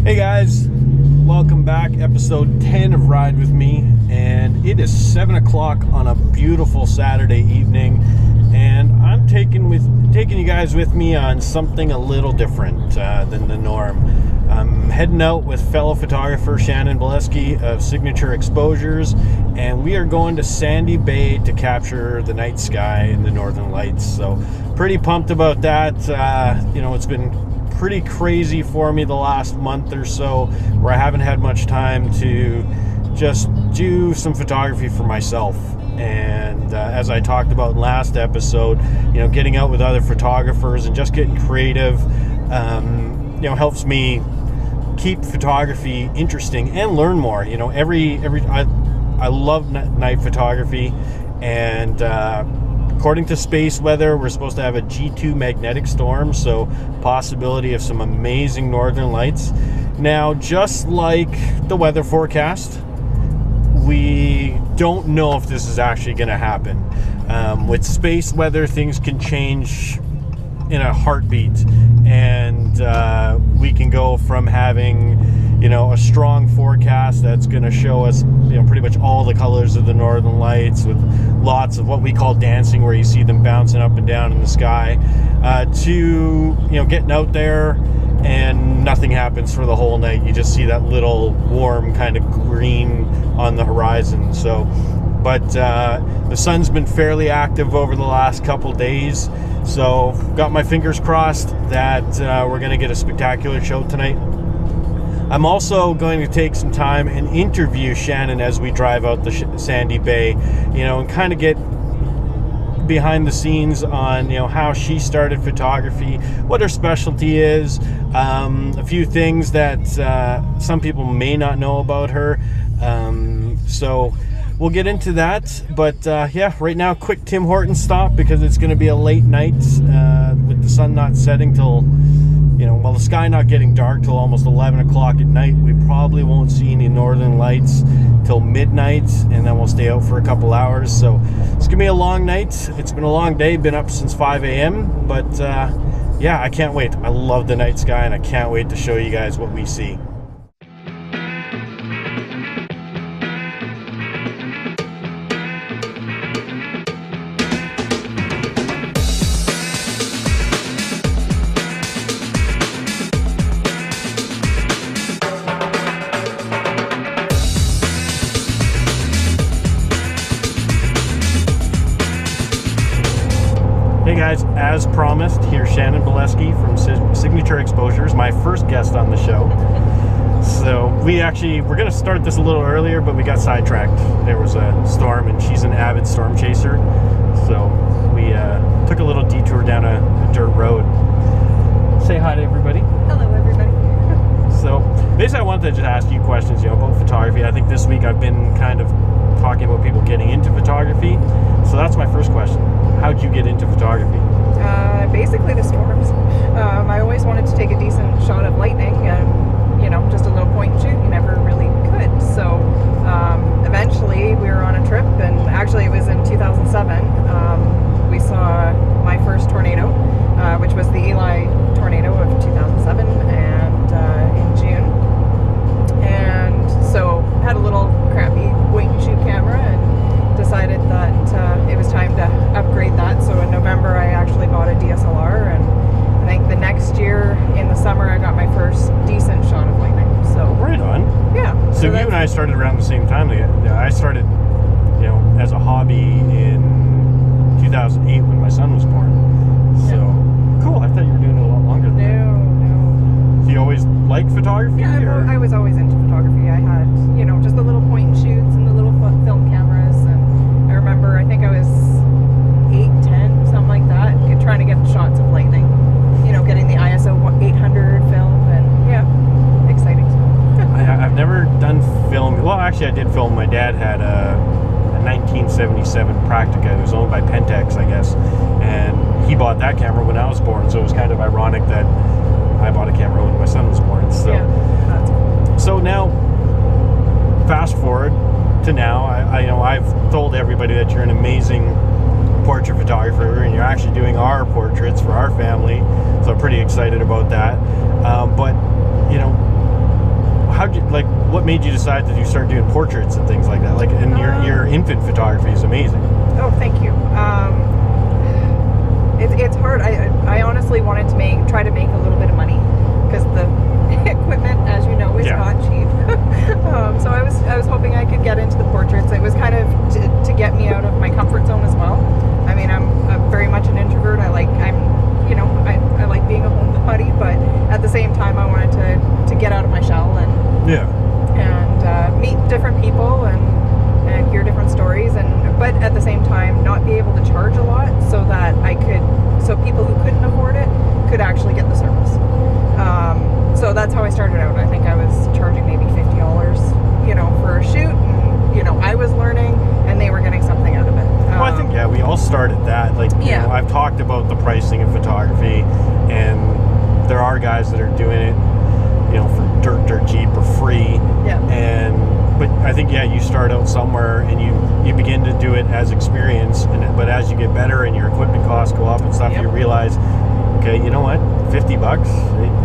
Hey guys, welcome back. Episode 10 of Ride With Me, and it is 7 o'clock on a beautiful Saturday evening, and I'm taking you guys with me on something a little different than the norm. I'm heading out with fellow photographer Shannon of Signature Exposures, and we are going to Sandy Bay to capture the night sky and the northern lights. So pretty pumped about that. It's been pretty crazy for me the last month or so, where I haven't had much time to just do some photography for myself. And as I talked about in last episode, getting out with other photographers and just getting creative, helps me keep photography interesting and learn more. I love night photography, and according to space weather, we're supposed to have a G2 magnetic storm, so possibility of some amazing northern lights. Now, just like the weather forecast, we don't know if this is actually going to happen. With space weather, things can change in a heartbeat, and we can go from having a strong forecast that's going to show us pretty much all the colors of the northern lights, with lots of what we call dancing, where you see them bouncing up and down in the sky, to getting out there and nothing happens for the whole night. You just see that little warm kind of green on the horizon. But the sun's been fairly active over the last couple days, so got my fingers crossed that we're going to get a spectacular show tonight. I'm also going to take some time and interview Shannon as we drive out the Sandy Bay, and kind of get behind the scenes on how she started photography, what her specialty is, a few things that some people may not know about her. So we'll get into that, but right now, quick Tim Hortons stop, because it's going to be a late night with the sun not setting till, the sky not getting dark till almost 11 o'clock at night. We probably won't see any northern lights till midnight, and then we'll stay out for a couple hours. So it's going to be a long night. It's been a long day, been up since 5 a.m., but I can't wait. I love the night sky, and I can't wait to show you guys what we see. Hey guys, as promised, here's Shannon from Signature Exposures, my first guest on the show. So we're going to start this a little earlier, but we got sidetracked. There was a storm, and she's an avid storm chaser. So we took a little detour down a dirt road. Say hi to everybody. Hello, everybody. So basically, I wanted to just ask you questions, about photography. I think this week I've been kind of talking about people getting into photography. So that's my first question. How'd you get into photography? Basically the storms. I always wanted to take a decent shot of lightning, and just a little point and shoot. You never really could. So eventually we were on a trip, and actually it was in 2007. We saw my first tornado, which was the Eli tornado of 2007, and in June. And so had a little crappy point and shoot camera, and decided that it was time to upgrade that. So in November I actually bought a DSLR, and I think the next year in the summer I got my first decent shot of lightning. So right on. Yeah. So you and I started around the same time. I started, as a hobby in 2008 when my son was born. So cool. I thought you were doing it a lot longer than that. No. Do you always like photography? Yeah, I was always into photography. I had, just the little point and shoots and the little film cameras, and I remember, I think I was 8, 10, something like that, trying to get shots of lightning, getting the ISO 800 film, and exciting stuff. I've never done film. Well, actually I did film. My dad had a 1977 Practica. It was owned by Pentax, I guess, and he bought that camera when I was born, so it was kind of ironic that I bought a camera when my son was born. So yeah, that's cool. to now. I've told everybody that you're an amazing portrait photographer, and you're actually doing our portraits for our family, so I'm pretty excited about that. But what made you decide to start doing portraits and things like that? Like, and your infant photography is amazing. Oh, thank you. It's hard. I honestly wanted to try to make a little bit of money, because the equipment, as you know, is not cheap. So I was hoping I could get into the portraits. It was kind of to get me out of my comfort zone as well. I mean, I'm very much an introvert. I like being a homebody, but at the same time, I wanted to get out of my shell and meet different people and hear different stories, but at the same time not be able to charge a lot, so that so people who couldn't afford it could actually get the service. So that's how I started out. I think I was charging maybe $50, for a shoot, and I was learning, and they were getting something out of it. Well, I think we all started that. Like, I've talked about the pricing of photography, and there are guys that are doing it, for dirt cheap or free. But I think you start out somewhere, and you begin to do it as experience, but as you get better and your equipment costs go up and stuff, you realize, okay, you know what, $50,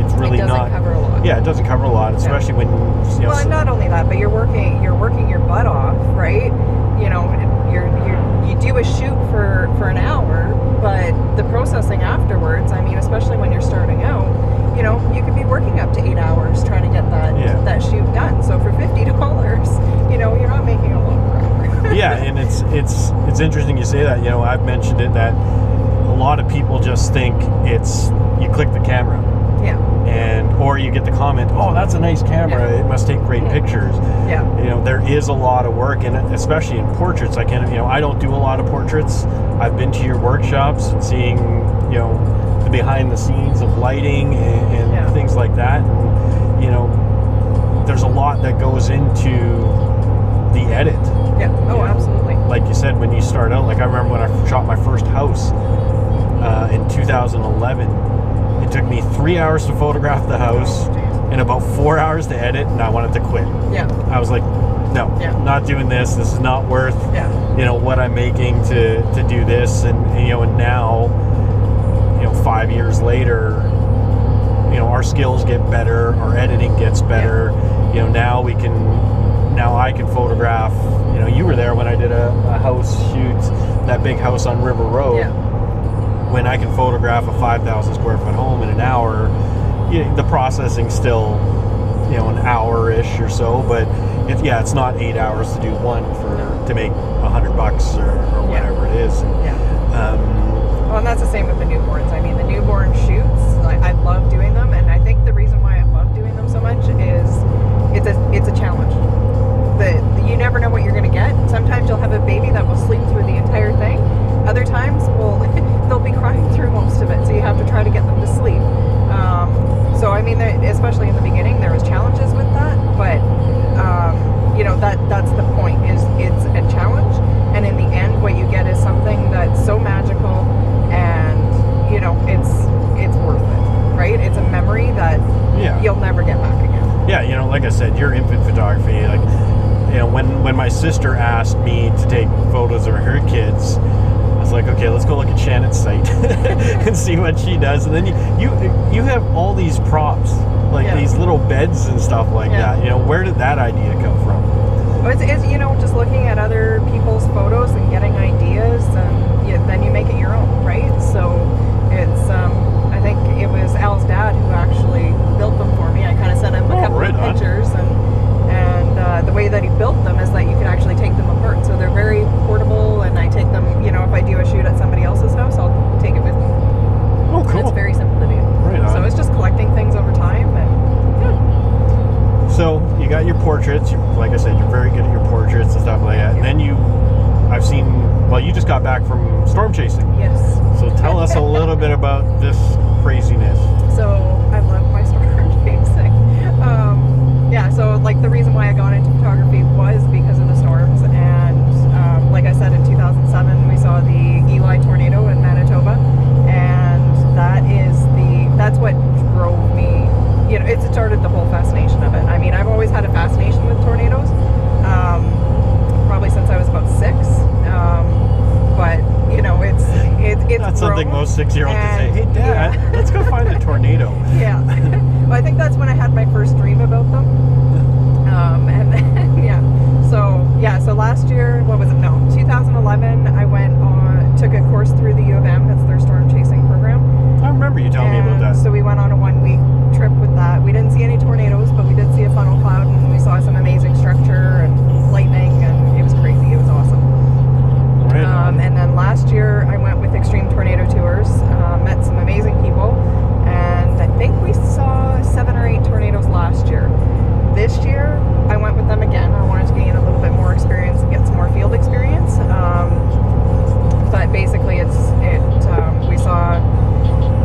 it's really not. It doesn't cover a lot. Yeah, it doesn't cover a lot, especially when. Well, and not only that, but you're working your butt off, right? You do a shoot for an hour, but the processing afterwards, I mean, especially when you're starting out, you could be working up to 8 hours trying to get that shoot done. So for $50, you're not making a lot per hour. Yeah, and it's interesting you say that. I've mentioned it, that a lot of people just think it's you click the camera. Or you get the comment, oh, that's a nice camera, it must take great pictures. There is a lot of work, and especially in portraits. I don't do a lot of portraits. I've been to your workshops and seeing, the behind the scenes of lighting and things like that. And, there's a lot that goes into the edit. Absolutely. Like you said, when you start out, like I remember when I shot my first house in 2011. It took me 3 hours to photograph the house and about 4 hours to edit, and I wanted to quit. I was like, no, not doing this. This is not worth what I'm making to do this. And now 5 years later, our skills get better, our editing gets better. Now I can photograph. You were there when I did a house shoot, that big house on River Road. When I can photograph a 5,000 square foot home in an hour, the processing's still, an hour-ish or so, but it's not 8 hours to do one to make $100 or whatever it is. Well, and that's the same with the newborns. I mean, the newborn shoots, I love doing them, and I think the reason why I love doing them so much is it's a challenge. You never know what you're going to get. Sometimes you'll have a baby that will sleep through the entire thing. Other times, they'll be crying through most of it, so you have to try to get them to sleep. So I mean, especially in the beginning, there was challenges with that, but that's the point. Is it's a challenge, and in the end, what you get is something that's so magical, and it's worth it, right? It's a memory that you'll never get back again. Yeah, like I said, your infant photography, like when my sister asked me to take photos of her kids, I was like, okay, let's go look at Shannon's site and see what she does. And then you have all these props, like these little beds and stuff like that. Where did that idea come from? It's just looking at other people's photos and getting ideas, and then you make it your own, right? So it's I think it was Al's dad who actually built them for me. I kind of sent him a couple of pictures, and the way that he built them is that you can actually take them apart. So they're very portable, and I take them, if I do a shoot at somebody else's house, I'll take it with me. Oh, cool. And it's very simple to do. Right on. So it's just collecting things over time, and So you got your portraits. Like I said, you're very good at your portraits and stuff like that. And then I've seen, you just got back from storm chasing. Yes. So tell us a little bit about this craziness. So I love my storm chasing. So the reason why I got into photography was because of the storms, and like I said, in 2007 we saw the Eli tornado in Manitoba, and that's what drove me. It started the whole fascination of it. I mean, I've always had a fascination with tornadoes, 6-year-old to say, hey, Dad, let's go find a tornado. Yeah. Well, I think that's when I had my first dream about them. And then, so last year, 2011, I took a course through the U of M. That's their storm chasing program. I remember you telling me about that. So we went on a 1-week trip with that. We didn't see any tornadoes, but we did see a funnel cloud, and we saw some amazing structure and lightning, and it was crazy. It was awesome. Right. And then last year, I went with Extreme Tornado Tours, met some amazing people, and I think we saw 7 or 8 tornadoes last year. This year, I went with them again. I wanted to gain a little bit more experience and get some more field experience. But basically, we saw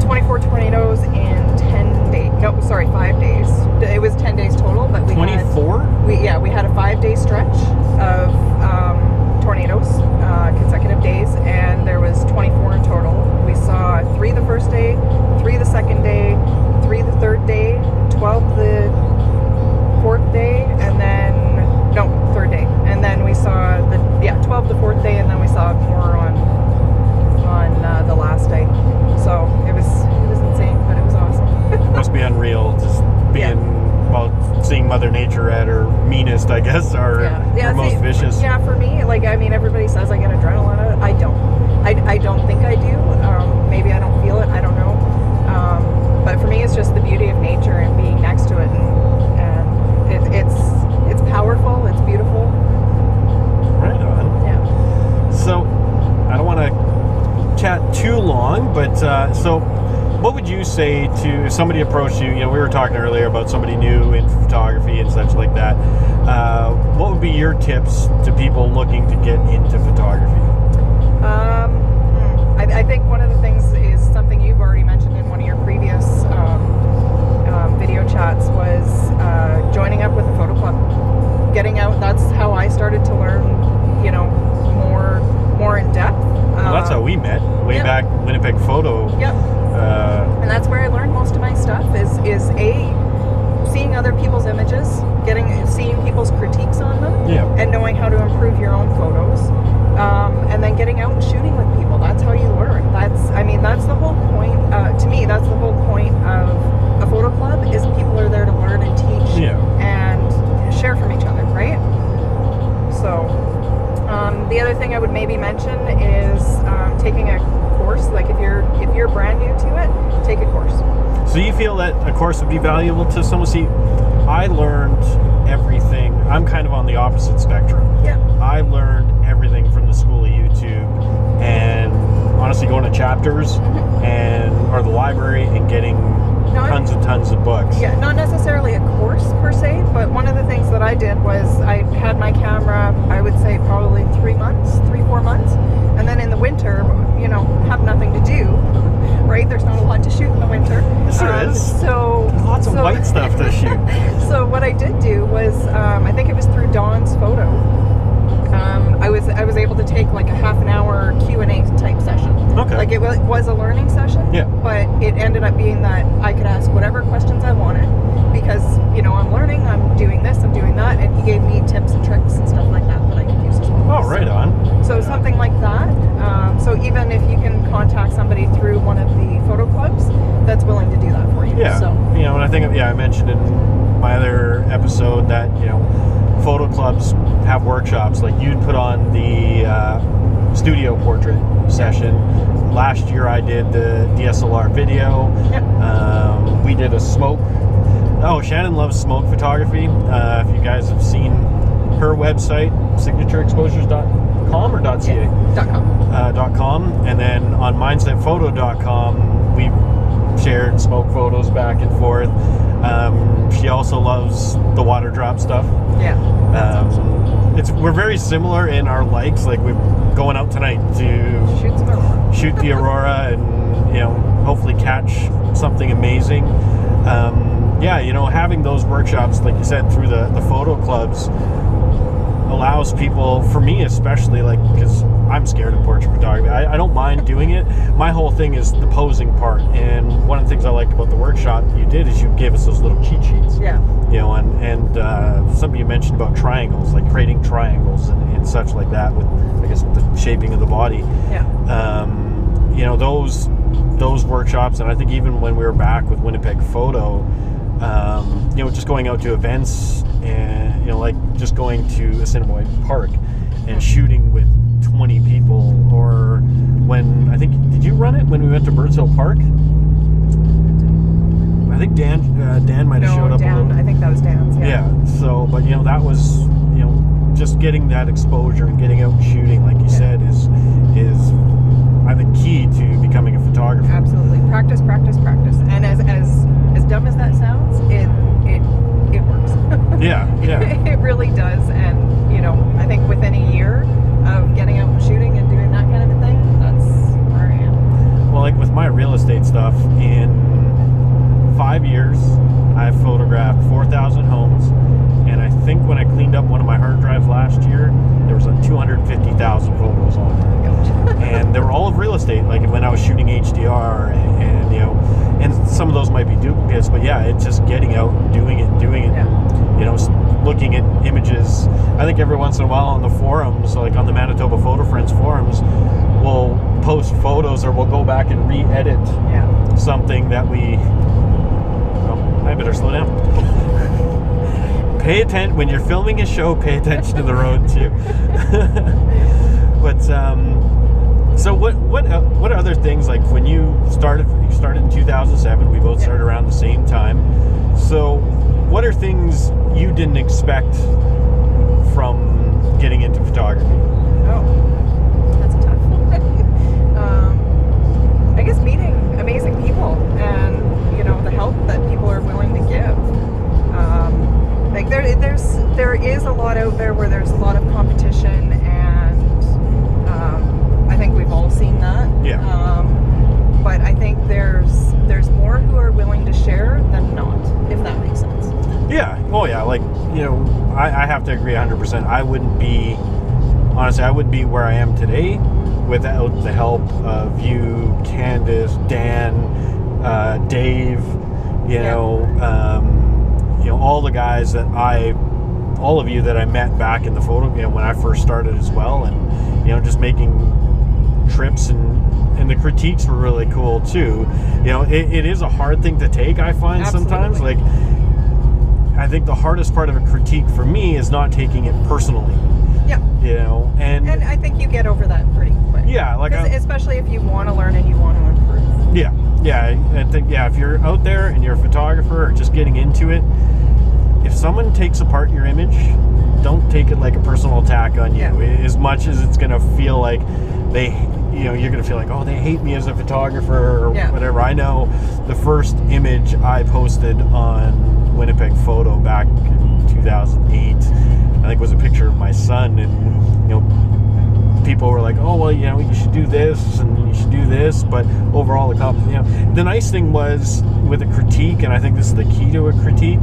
24 tornadoes in 10 days. No, sorry, 5 days. It was 10 days total, but we 24? We had a 5-day stretch of tornadoes, consecutive days, and there was 24 in total. We saw 3 the first day, 3 the second day, 3 the third day, 12 the fourth day, and then third day, and then we saw 12 the fourth day, and then we saw more on the last day. So it was insane, but it was awesome. Must be unreal, just being seeing Mother Nature at her meanest, I guess, or her most vicious. Yeah, for me, everybody says I get adrenaline out of it. I don't. I don't think I do. Maybe I don't feel it. I don't know. But for me, it's just the beauty of nature and being next to it, and it's powerful. It's beautiful. Right on. Yeah. So I don't want to chat too long, but so what would you say to if somebody approached you? We were talking earlier about somebody new in photography and such like that. What would be your tips to people looking to get into photography? I think one of the things is something you've already mentioned in one of your previous video chats was joining up with a photo club, getting out. That's how I started to learn, more in depth. Well, that's how we met way back Winnipeg Photo. Yep. And that's where I learned most of my stuff is seeing other people's images, seeing people's critiques on them, and knowing how to improve your own photos, and then getting out and shooting with people. That's how you learn. That's the whole point. To me, that's the whole point of a photo club is people are there to learn and teach and share from each other, right? So the other thing I would maybe mention is taking a course. Like if you're brand new to it, take a course. So you feel that a course would be valuable to someone? See, I learned everything. I'm kind of on the opposite spectrum. Yeah. I learned everything from the school of YouTube, and honestly going to chapters or the library and getting tons and tons of books. Yeah, not necessarily a course per se, but one of the things that I did was I had my camera, I would say probably 3-4 months, and then in the winter, have nothing to do, right? There's not a lot to shoot in the winter. Yes, there is. So there's lots of white stuff to shoot. So what I did do was, I think it was through Dawn's Photo. I was able to take like a half an hour Q&A type session. Okay. Like it was a learning session. Yeah. But it ended up being that I could ask whatever questions I wanted because I'm learning, I'm doing this, I'm doing that, and he gave me tips and tricks and stuff like that I could use as well. Oh, right on. So something like that. So even if you can contact somebody through one of the photo clubs that's willing to do that for you. Yeah. So. And I think I mentioned in my other episode that photo clubs have workshops. Like you'd put on the studio portrait session. Last year I did the DSLR video. Yep. We did a smoke. Oh, Shannon loves smoke photography. If you guys have seen her website, signatureexposures.com or .ca? Yeah, .com. And then on mindsetphoto.com we've shared smoke photos back and forth. She also loves the water drop stuff. Yeah. We're very similar in our likes. Like we're going out tonight to shoot the Aurora and hopefully catch something amazing. Having those workshops, like you said, through the photo clubs allows people, for me especially, because I'm scared of portrait photography. I don't mind doing it. My whole thing is the posing part, and one of the things I liked about the workshop you did is you gave us those little cheat sheets. Yeah. And something you mentioned about triangles, like creating triangles and such like that with, I guess, the shaping of the body. Yeah. Those those workshops, and I think even when we were back with Winnipeg Photo, you know, just going out to events and, you know, like just going to Assiniboine Park and shooting with 20 people, or when, I think, did you run it when we went to Birdsville Park? I think Dan might have showed up a little. I think that was Dan's, yeah. So, but, you know, that was, you know, just getting that exposure and getting out and shooting, like you said, is I think key to becoming a photographer. Absolutely. Practice. And as dumb as that sounds, it works. Yeah. It really does. And, you know, I think within a year of getting out and shooting and doing that kind of a thing, that's where I am. Well, like with my real estate stuff, in 5 years, I've photographed 4,000 homes, and I think when I cleaned up one of my hard drives last year, there was 250,000 photos on there. And they were all of real estate, like when I was shooting HDR, and you know, and some of those might be duplicates, but yeah, it's just getting out and doing it, Yeah. you know, looking at images. I think every once in a while on the forums, like on the Manitoba Photo Friends forums, we'll post photos, or we'll go back and re-edit something that we, well, I better slow down. Pay attention when you're filming a show. Pay attention to the road too. But so what other things, like when you started in 2007? We both started around the same time. So what are things you didn't expect from getting into photography? Oh, that's a tough one. I guess meeting amazing people, and you know, the help that people are willing to give. Like there is a lot out there where there's a lot of competition, and I think we've all seen that. Yeah. But I think there's more who are willing to share than not, if that makes sense. Yeah. Oh yeah. Like, you know, I have to agree 100%. I wouldn't be where I am today without the help of you, Candace, Dan, Dave, you know, all the guys all of you that I met back in the photo, you know, when I first started as well, and, you know, just making trips, and the critiques were really cool too. You know, it is a hard thing to take, I find. Absolutely. Sometimes, like, I think the hardest part of a critique for me is not taking it personally. Yeah. You know, and I think you get over that pretty quick. Yeah, like especially if you want to learn and you want to improve. Yeah. I think if you're out there and you're a photographer or just getting into it, if someone takes apart your image, don't take it like a personal attack on you. As much as it's gonna feel like you're gonna feel like, oh, they hate me as a photographer or whatever. I know the first image I posted on Winnipeg Photo back in 2008, I think, was a picture of my son, and you know, people were like, oh, well, you know, you should do this and you should do this, but overall the nice thing was with a critique, and I think this is the key to a critique,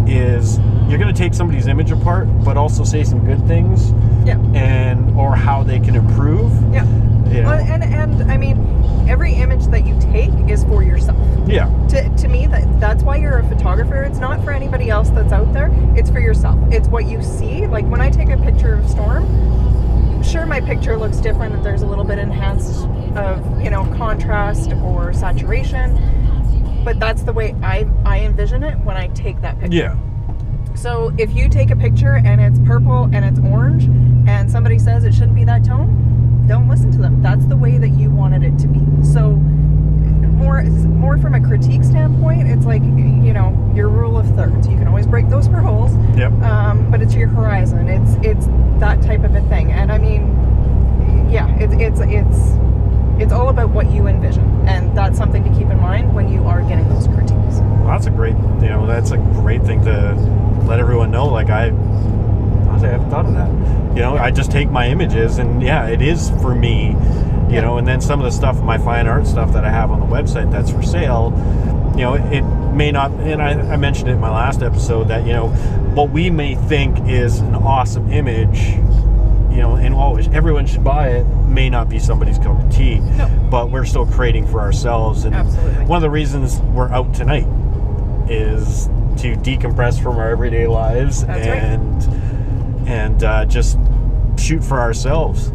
is you're going to take somebody's image apart, but also say some good things, or how they can improve. You know? Well, and I mean, every image that you take is for yourself. To me, that's why you're a photographer. It's not for anybody else that's out there. It's for yourself. It's what you see. Like when I take a picture of Storm, sure, my picture looks different, and there's a little bit enhanced of, you know, contrast or saturation, but that's the way I envision it when I take that picture. So if you take a picture and it's purple and it's orange, and somebody says it shouldn't be that tone, don't listen to them. That's the way that you wanted it to be. So more from a critique standpoint, it's like, you know, your rule of thirds. You can always break those per holes. But it's your horizon. It's that type of a thing. And I mean, it's all about what you envision, and that's something to keep in mind when you are getting those critiques. Well, that's a great thing to let everyone know. Like, I haven't thought of that. You know, I just take my images, and it is for me. You know, and then some of the stuff, my fine art stuff that I have on the website that's for sale, you know, it may not, and I mentioned it in my last episode, that, you know, what we may think is an awesome image, you know, and everyone should buy it, may not be somebody's cup of tea. But we're still creating for ourselves. And one of the reasons we're out tonight is to decompress from our everyday lives and just shoot for ourselves.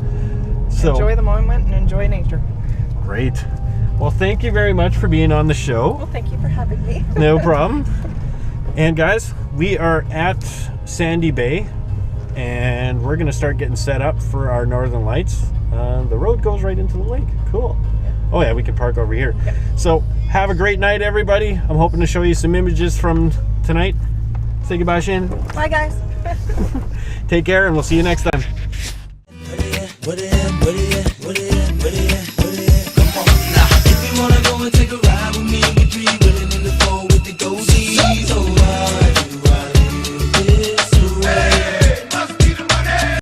So, enjoy the moment and enjoy nature. Great. Well, thank you very much for being on the show. Well, thank you for having me. No problem. And guys, we are at Sandy Bay, and we're going to start getting set up for our Northern Lights. The road goes right into the lake. Cool. Oh yeah, we can park over here. Yeah. So have a great night, everybody. I'm hoping to show you some images from tonight. Say goodbye, Shannon. Bye, guys. Take care, and we'll see you next time. What it is?